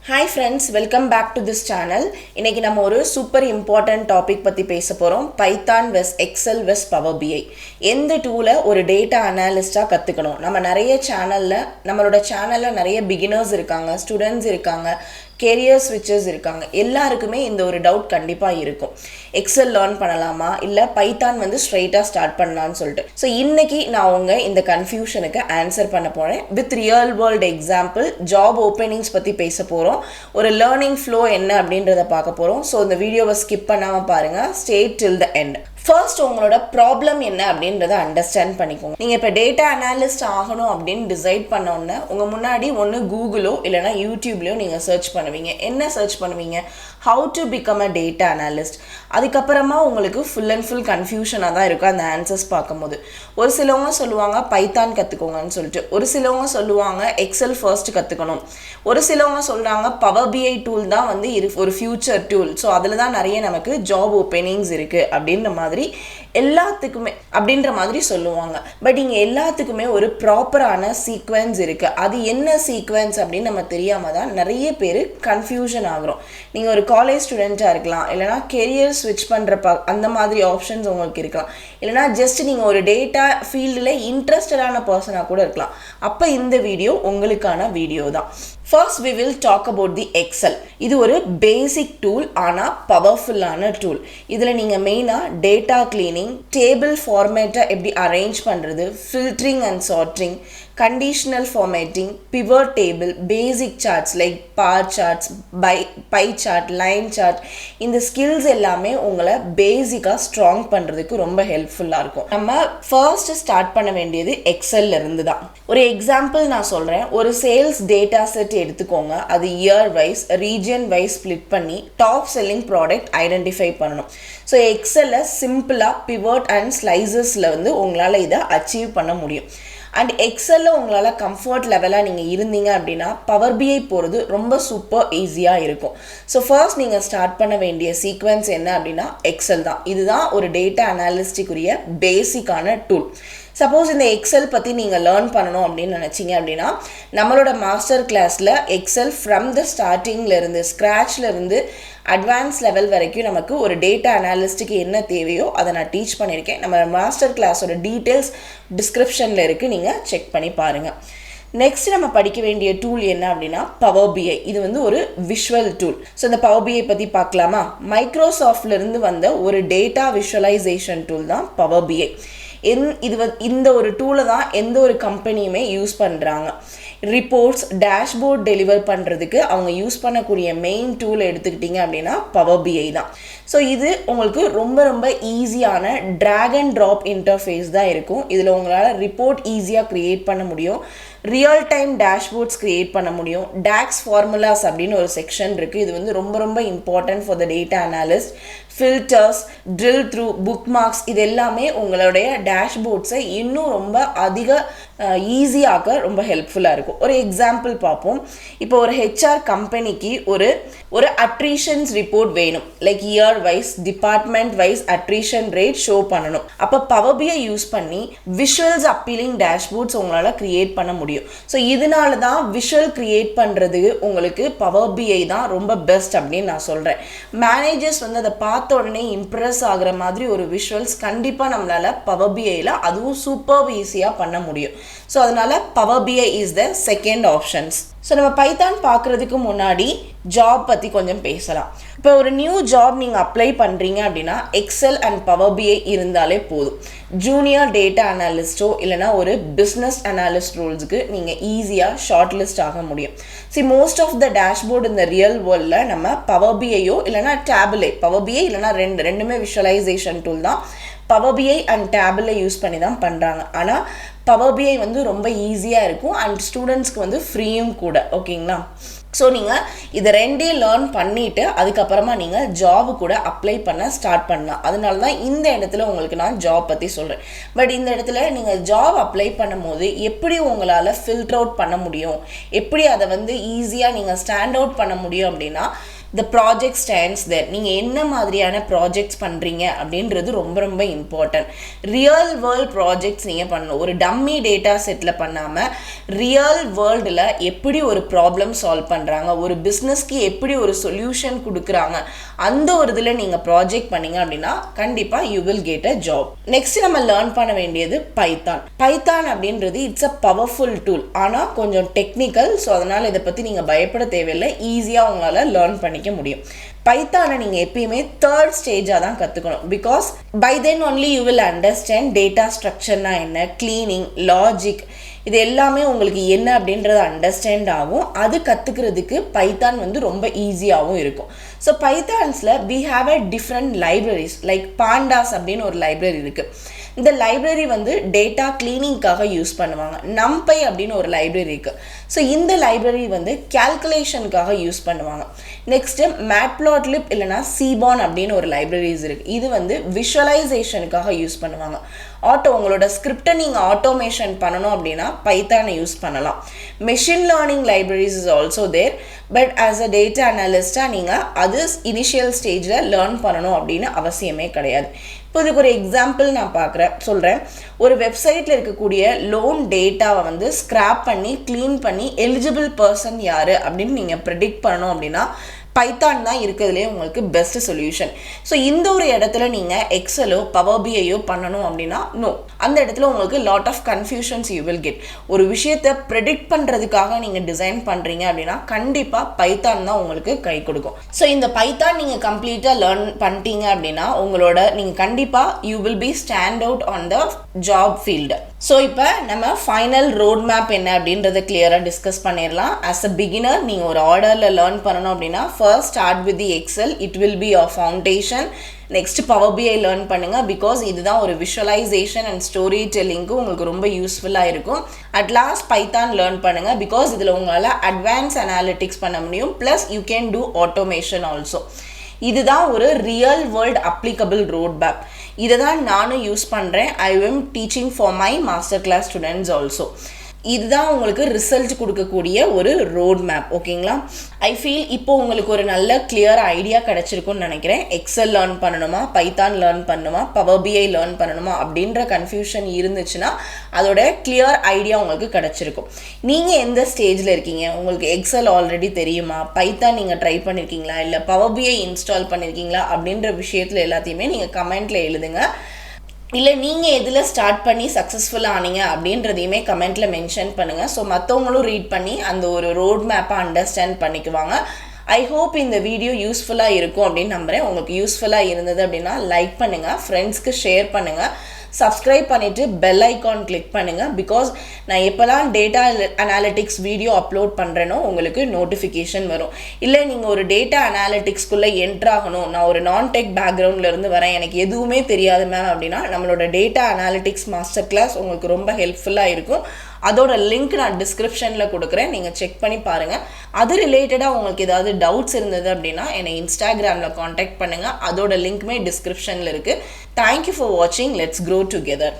Hi friends, welcome back to this channel. இன்னைக்கு நம்ம ஒரு சூப்பர் இம்பார்ட்டன்ட் டாபிக் பத்தி பேச போறோம். Python vs Excel vs Power BI. எந்த டூலை ஒரு டேட்டா அனாலிஸ்டா கத்துக்கணும். நம்ம நம்மளோட சேனல்ல நிறைய பிகினர்ஸ் இருக்காங்க, ஸ்டூடெண்ட்ஸ் இருக்காங்க, கேரியர் ஸ்விட்சஸ் இருக்காங்க. எல்லாருக்குமே இந்த ஒரு டவுட் கண்டிப்பா இருக்கும். எக்ஸல் லேர்ன் பண்ணலாமா இல்ல பைத்தான் ஸ்ட்ரைட்டா ஸ்டார்ட் பண்ணலாம்னு சொல்லிட்டு. ஸோ இன்னைக்கு நான் இந்த கன்ஃபியூஷனுக்கு ஆன்சர் பண்ண போறேன் with real world example. Job openings பத்தி பேச போறோம். ஒரு லேர்னிங் ஃப்ளோ என்ன அப்படின்றத பார்க்க போறோம். ஸோ இந்த வீடியோவை ஸ்கிப் பண்ணாம பாருங்க. Stay till the end. First உங்களோட ப்ராப்ளம் என்ன அப்படின்றத அண்டர்ஸ்டாண்ட் பண்ணிக்கோங்க. நீங்கள் இப்போ டேட்டா அனாலிஸ்ட் ஆகணும் அப்படின்னு டிசைட் பண்ணோன்னே உங்கள் முன்னாடி ஒன்று கூகுளோ இல்லைனா யூடியூப்லையோ நீங்கள் சர்ச் பண்ணுவீங்க. என்ன சர்ச் பண்ணுவீங்க? How to become a data analyst. அதுக்கப்புறமா உங்களுக்கு ஃபுல் அண்ட் ஃபுல் கன்ஃபியூஷனாக தான் இருக்கும் அந்த ஆன்சர்ஸ் பார்க்கும்போது. ஒரு சிலவங்க சொல்லுவாங்க பைத்தான் கற்றுக்கோங்கன்னு சொல்லிட்டு, ஒரு சிலவங்க சொல்லுவாங்க எக்ஸல் ஃபர்ஸ்ட் கற்றுக்கணும், ஒரு சிலவங்க சொல்கிறாங்க பவர் பிஐ டூல் தான் ஒரு ஃபியூச்சர் டூல், ஸோ அதில் தான் நிறைய நமக்கு ஜாப் ஓப்பனிங்ஸ் இருக்குது அப்படின்ற மாதிரி எல்லாத்துக்குமே அப்படின்ற மாதிரி சொல்லுவாங்க. பட் இங்கே எல்லாத்துக்குமே ஒரு ப்ராப்பரான சீக்வன்ஸ் இருக்குது. அது என்ன சீக்வன்ஸ் அப்படின்னு நம்ம தெரியாமல் தான் நிறைய பேர் கன்ஃபியூஷன் ஆகிறோம். நீங்கள் ஒரு காலேஜ் ஸ்டூடெண்ட்டாக இருக்கலாம், இல்லைனா கெரியர் ஸ்விட்ச் பண்ணுற அந்த மாதிரி ஆப்ஷன்ஸ் உங்களுக்கு இருக்கலாம், இல்லைனா ஜஸ்ட் நீங்கள் ஒரு டேட்டா ஃபீல்டில் இன்ட்ரெஸ்டடான பர்சனாக கூட இருக்கலாம். அப்போ இந்த வீடியோ உங்களுக்கான வீடியோ தான். First we will talk about the Excel. இது ஒரு பேசிக் டூல், ஆனால் பவர்ஃபுல்லான டூல். இதில் நீங்கள் மெயினாக டேட்டா கிளீனிங், டேபிள் ஃபார்மேட்டை எப்படி அரேஞ்ச் பண்ணுறது, filtering and sorting, conditional formatting, pivot table, basic charts like bar charts, pie chart, line chart, இந்த ஸ்கில்ஸ் எல்லாமே உங்களை பேசிக்காக ஸ்ட்ராங் பண்ணுறதுக்கு ரொம்ப ஹெல்ப்ஃபுல்லாக இருக்கும். நம்ம ஃபர்ஸ்ட் ஸ்டார்ட் பண்ண வேண்டியது எக்ஸல்ல இருந்து தான். ஒரு எக்ஸாம்பிள் நான் சொல்கிறேன். ஒரு சேல்ஸ் டேட்டா செட் எடுத்துக்கோங்க. அது year wise, region wise split பண்ணி டாப் செல்லிங் ப்ராடக்ட் ஐடென்டிஃபை பண்ணணும். ஸோ எக்ஸலில் சிம்பிளாக பிவட் அண்ட் ஸ்லைசஸில் உங்களால் இதை அச்சீவ் பண்ண முடியும். அண்ட் எக்ஸலில் உங்களால் கம்ஃபர்ட் லெவலாக நீங்கள் இருந்தீங்க அப்படின்னா பவர் பிஐ போகிறது ரொம்ப சூப்பர் ஈஸியாக இருக்கும். ஸோ ஃபர்ஸ்ட் நீங்கள் ஸ்டார்ட் பண்ண வேண்டிய சீக்வன்ஸ் என்ன அப்படின்னா எக்ஸல் தான். இதுதான் ஒரு டேட்டா அனாலிஸ்டிக்குரிய பேசிக்கான டூல். சப்போஸ் இந்த எக்ஸல் பற்றி நீங்கள் லேர்ன் பண்ணணும் அப்படின்னு நினச்சிங்க அப்படின்னா நம்மளோட மாஸ்டர் கிளாஸில் எக்ஸல் ஃப்ரம் த ஸ்டார்டிங்லேருந்து ஸ்க்ராட்ச்லேருந்து அட்வான்ஸ் லெவல் வரைக்கும் நமக்கு ஒரு டேட்டா அனாலிஸ்ட்டுக்கு என்ன தேவையோ அதை நான் டீச் பண்ணியிருக்கேன். நம்ம மாஸ்டர் கிளாஸோட டீட்டெயில்ஸ் டிஸ்கிரிப்ஷனில் இருக்குது, நீங்கள் செக் பண்ணி பாருங்கள். நெக்ஸ்ட் நம்ம படிக்க வேண்டிய டூல் என்ன அப்படின்னா பவர் பிஐ. இது ஒரு விஷுவல் டூல். ஸோ இந்த பவர் பிஐ பற்றி பார்க்கலாமா? மைக்ரோசாஃப்ட்லேருந்து வந்த ஒரு டேட்டா விஷுவலைசேஷன் டூல் தான் பவர் பிஐ. இந்த ஒரு டூலை தான் எந்த ஒரு கம்பெனியுமே யூஸ் பண்ணுறாங்க. ரிப்போர்ட்ஸ், டேஷ்போர்ட் டெலிவர் பண்ணுறதுக்கு அவங்க யூஸ் பண்ணக்கூடிய மெயின் டூல் எடுத்துக்கிட்டிங்க அப்படின்னா பவர் பிஐ தான். ஸோ இது உங்களுக்கு ரொம்ப ரொம்ப ஈஸியான ட்ராக் அண்ட் ட்ராப் இன்டர்ஃபேஸ் தான் இருக்கும். இதில் உங்களால் ரிப்போர்ட் ஈஸியாக க்ரியேட் பண்ண முடியும், ரியல் டைம் டேஷ்போர்ட்ஸ் க்ரியேட் பண்ண முடியும். டாக்ஸ் ஃபார்முலாஸ் அப்படின்னு ஒரு செக்ஷன் இருக்குது. இது ரொம்ப ரொம்ப important for the data analyst. Filters, drill through, bookmarks, இது எல்லாமே உங்களுடைய டேஷ்போர்ட்ஸை இன்னும் ரொம்ப அதிக ஈஸியாக ரொம்ப ஹெல்ப்ஃபுல்லாக இருக்கும். ஒரு எக்ஸாம்பிள் பார்ப்போம். இப்போ ஒரு ஹெச்ஆர் கம்பெனிக்கு ஒரு அட்ரிஷன்ஸ் ரிப்போர்ட் வேணும். Like year wise, department wise attrition rate show பண்ணணும். அப்போ பவர் பிஐ யூஸ் பண்ணி விஷுவல்ஸ் அப்பீலிங் டேஷ்போர்ட்ஸ் உங்களால் கிரியேட் பண்ண முடியும். ஸோ இதனால தான் விஷுவல் கிரியேட் பண்ணுறது உங்களுக்கு பவர் பிஐ தான் ரொம்ப பெஸ்ட் அப்படின்னு நான் சொல்கிறேன். மேனேஜர்ஸ் அதை பார்த்த உடனே இம்ப்ரெஸ் ஆகிற மாதிரி ஒரு விஷுவல்ஸ் கண்டிப்பாக நம்மளால் பவர் பிஐயில் அதுவும் சூப்பர் ஈஸியாக பண்ண முடியும். ஸோ அதனால Power BI is the second options. So நம்ம பைத்தான் பார்க்குறதுக்கு முன்னாடி ஜாப் பற்றி கொஞ்சம் பேசலாம். இப்போ ஒரு நியூ ஜாப் நீங்கள் அப்ளை பண்ணுறீங்க அப்படின்னா எக்ஸல் அண்ட் பவர் பிஐ இருந்தாலே போதும். ஜூனியர் டேட்டா அனாலிஸ்ட்டோ இல்லைனா ஒரு பிஸ்னஸ் அனாலிஸ்ட் ரோல்ஸுக்கு நீங்கள் ஈஸியாக ஷார்ட் லிஸ்ட் ஆக முடியும். மோஸ்ட் ஆஃப் த டேஷ்போர்ட் இந்த ரியல் வேர்ல்டில் நம்ம பவர் பிஐயோ இல்லைனா டேபிளே, பவர் பிஐ இல்லைனா ரெண்டுமே விஷுவலைசேஷன் டூல் தான். பவர் பிஐ அண்ட் டேபிளை யூஸ் பண்ணி தான் பண்ணுறாங்க. ஆனால் பவர் பிஐ ரொம்ப ஈஸியாக இருக்கும் அண்ட் ஸ்டூடெண்ட்ஸ்க்கு ஃப்ரீயும் கூட. ஓகேங்களா? ஸோ நீங்கள் இதை ரெண்டே லேர்ன் பண்ணிவிட்டு அதுக்கப்புறமா நீங்கள் ஜாபு கூட அப்ளை பண்ண ஸ்டார்ட் பண்ணலாம். அதனால தான் இந்த இடத்துல உங்களுக்கு நான் ஜாப் பற்றி சொல்கிறேன். பட் இந்த இடத்துல நீங்கள் ஜாப் அப்ளை பண்ணும்போது எப்படி உங்களால் ஃபில்டர் அவுட் பண்ண முடியும், எப்படி அதை ஈஸியாக நீங்கள் ஸ்டாண்ட் அவுட் பண்ண முடியும் அப்படின்னா the project stands there. நீங்கள் என்ன மாதிரியான ப்ராஜெக்ட்ஸ் பண்ணுறீங்க அப்படின்றது ரொம்ப ரொம்ப இம்பார்ட்டன்ட். ரியல் வேர்ல்ட் ப்ராஜெக்ட்ஸ் நீங்கள் பண்ணணும். ஒரு டம்மி டேட்டா செட்டில் பண்ணாமல் ரியல் வேர்ல்டில் எப்படி ஒரு ப்ராப்ளம் சால்வ் பண்ணுறாங்க, ஒரு பிஸ்னஸ்க்கு எப்படி ஒரு சொல்யூஷன் கொடுக்குறாங்க, அந்த ஒரு இதில் நீங்கள் ப்ராஜெக்ட் பண்ணீங்க அப்படின்னா கண்டிப்பாக you will get a job. Next நம்ம லேர்ன் பண்ண வேண்டியது பைத்தான் அப்படின்றது இட்ஸ் அ பவர்ஃபுல் டூல். ஆனால் கொஞ்சம் டெக்னிக்கல். ஸோ அதனால் இதை பற்றி நீங்கள் பயப்பட தேவையில்லை. ஈஸியாக உங்களால் லேர்ன் பண்ணிக்க முடியும். பைத்தானை நீங்கள் எப்பயுமே தேர்ட் ஸ்டேஜாக தான் கற்றுக்கணும். Because by then only you will understand data ஸ்ட்ரக்சர்னா என்ன, கிளீனிங், லாஜிக், இது எல்லாமே உங்களுக்கு என்ன அப்படின்றத அண்டர்ஸ்டாண்ட் ஆகும். அது கற்றுக்கிறதுக்கு பைத்தான் ரொம்ப ஈஸியாகவும் இருக்கும். ஸோ பைத்தான்ஸில் we have a different libraries. Like pandas அப்படின்னு ஒரு லைப்ரரி இருக்குது. இந்த லைப்ரரி டேட்டா கிளீனிங்காக யூஸ் பண்ணுவாங்க. நம்பை அப்படின்னு ஒரு லைப்ரரி இருக்குது. ஸோ இந்த லைப்ரரி கேல்குலேஷனுக்காக யூஸ் பண்ணுவாங்க. நெக்ஸ்ட்டு மேட்ப்ளாட்லிப் இல்லைனா சீபான் அப்படின்னு ஒரு லைப்ரரிஸ் இருக்குது. இது விஷுவலைசேஷனுக்காக யூஸ் பண்ணுவாங்க. உங்களோட ஸ்கிரிப்டை நீங்கள் ஆட்டோமேஷன் பண்ணணும் அப்படின்னா பைத்தானை யூஸ் பண்ணலாம். Machine learning libraries is also there. But as a data அனலிஸ்டாக நீங்கள் அது இனிஷியல் ஸ்டேஜில் லேர்ன் பண்ணணும் அப்படின்னு அவசியமே கிடையாது. இப்போ இதுக்கு ஒரு எக்ஸாம்பிள் நான் சொல்கிறேன். ஒரு வெப்சைட்டில் இருக்கக்கூடிய லோன் டேட்டாவை ஸ்க்ராப் பண்ணி க்ளீன் பண்ணி எலிஜிபிள் பர்சன் யார் அப்படின்னு நீங்கள் ப்ரெடிக்ட் பண்ணணும் அப்படின்னா பைத்தான் தான் இருக்கிறதுலே உங்களுக்கு பெஸ்ட் சொல்யூஷன். ஸோ இந்த ஒரு இடத்துல நீங்கள் எக்ஸலோ பவர் பிஐயோ பண்ணணும் அப்படின்னா நோ, அந்த இடத்துல உங்களுக்கு lot of confusions you will get. ஒரு விஷயத்தை ப்ரெடிக்ட் பண்ணுறதுக்காக நீங்கள் டிசைன் பண்ணுறீங்க அப்படின்னா கண்டிப்பாக பைத்தான் தான் உங்களுக்கு கை கொடுக்கும். ஸோ இந்த பைத்தான் நீங்கள் கம்ப்ளீட்டாக லேர்ன் பண்ணிட்டீங்க அப்படின்னா நீங்கள் கண்டிப்பாக you will be stand out on the job field. So இப்போ நம்ம ஃபைனல் ரோட் மேப் என்ன அப்படின்றத கிளியராக டிஸ்கஸ் பண்ணிடலாம். ஆஸ் அ பிகினர் நீங்கள் ஒரு ஆர்டரில் லேர்ன் பண்ணணும் அப்படின்னா first start with the Excel. It will be your foundation. Next Power BI learn பண்ணுங்கள். பிகாஸ் இதுதான் ஒரு விஷுவலைசேஷன் அண்ட் ஸ்டோரி டெல்லிங்க்கு உங்களுக்கு ரொம்ப யூஸ்ஃபுல்லாக இருக்கும். அட் லாஸ்ட் பைத்தான் லேர்ன் பண்ணுங்கள். பிகாஸ் இதில் உங்களால் அட்வான்ஸ் அனாலிட்டிக்ஸ் பண்ண முடியும். Plus you can do automation also. இதுதான் ஒரு real world applicable road map. இதை தான் நானும் யூஸ் பண்ணுறேன். I am teaching for my master class students also. இதுதான் உங்களுக்கு ரிசல்ட் கொடுக்கக்கூடிய ஒரு ரோட் மேப். ஓகேங்களா? ஐ ஃபீல் இப்போ உங்களுக்கு ஒரு நல்ல கிளியர் ஐடியா கிடச்சிருக்குன்னு நினைக்கிறேன். எக்ஸல் லேர்ன் பண்ணணுமா, பைத்தான் லேர்ன் பண்ணணுமா, பவர் பிஐ லேர்ன் பண்ணணுமா அப்படின்ற கன்ஃபியூஷன் இருந்துச்சுன்னா அதோட கிளியர் ஐடியா உங்களுக்கு கிடச்சிருக்கும். நீங்கள் எந்த ஸ்டேஜில் இருக்கீங்க? உங்களுக்கு எக்ஸல் ஆல்ரெடி தெரியுமா, பைத்தான் நீங்கள் ட்ரை பண்ணியிருக்கீங்களா, இல்லை பவர் பிஐ இன்ஸ்டால் பண்ணியிருக்கீங்களா அப்படின்ற விஷயத்தில் எல்லாத்தையுமே நீங்கள் கமெண்ட்டில் எழுதுங்க. இல்லை நீங்கள் எதில் ஸ்டார்ட் பண்ணி சக்ஸஸ்ஃபுல்லாக ஆனீங்க அப்படின்றதையுமே கமெண்ட்டில் மென்ஷன் பண்ணுங்கள். ஸோ மற்றவங்களும் ரீட் பண்ணி அந்த ஒரு ரோட் மேப்பை அண்டர்ஸ்டாண்ட் பண்ணிக்குவாங்க. ஐ ஹோப் இந்த வீடியோ யூஸ்ஃபுல்லாக இருக்கும் அப்படின்னு நம்புகிறேன். உங்களுக்கு யூஸ்ஃபுல்லாக இருந்தது அப்படின்னா லைக் பண்ணுங்கள், ஃப்ரெண்ட்ஸ்க்கு ஷேர் பண்ணுங்கள், சப்ஸ்கிரைப் பண்ணிவிட்டு பெல் ஐக்கான் கிளிக் பண்ணுங்கள். பிகாஸ் நான் எப்போல்லாம் டேட்டா அனாலிட்டிக்ஸ் வீடியோ அப்லோட் பண்ணுறேனோ உங்களுக்கு நோட்டிஃபிகேஷன் வரும். இல்லை நீங்கள் ஒரு டேட்டா அனாலிட்டிக்ஸ்குள்ளே என்ட்ராகணும், நான் ஒரு நான் டெக் பேக்ரவுண்ட்லேருந்து வரேன், எனக்கு எதுவுமே தெரியாது மேம் அப்படின்னா நம்மளோட டேட்டா அனாலிட்டிக்ஸ் மாஸ்டர் கிளாஸ் உங்களுக்கு ரொம்ப ஹெல்ப்ஃபுல்லாக இருக்கும். அதோட லிங்க் நான் டிஸ்கிரிப்ஷனில் கொடுக்குறேன், நீங்கள் செக் பண்ணி பாருங்கள். அது ரிலேட்டடாக உங்களுக்கு ஏதாவது டவுட்ஸ் இருந்தது அப்படின்னா என்னை இன்ஸ்டாகிராமில் காண்டாக்ட் பண்ணுங்கள். அதோட லிங்க்குமே டிஸ்கிரிப்ஷனில் இருக்குது. தேங்க்யூ ஃபார் வாட்சிங். Let's grow together.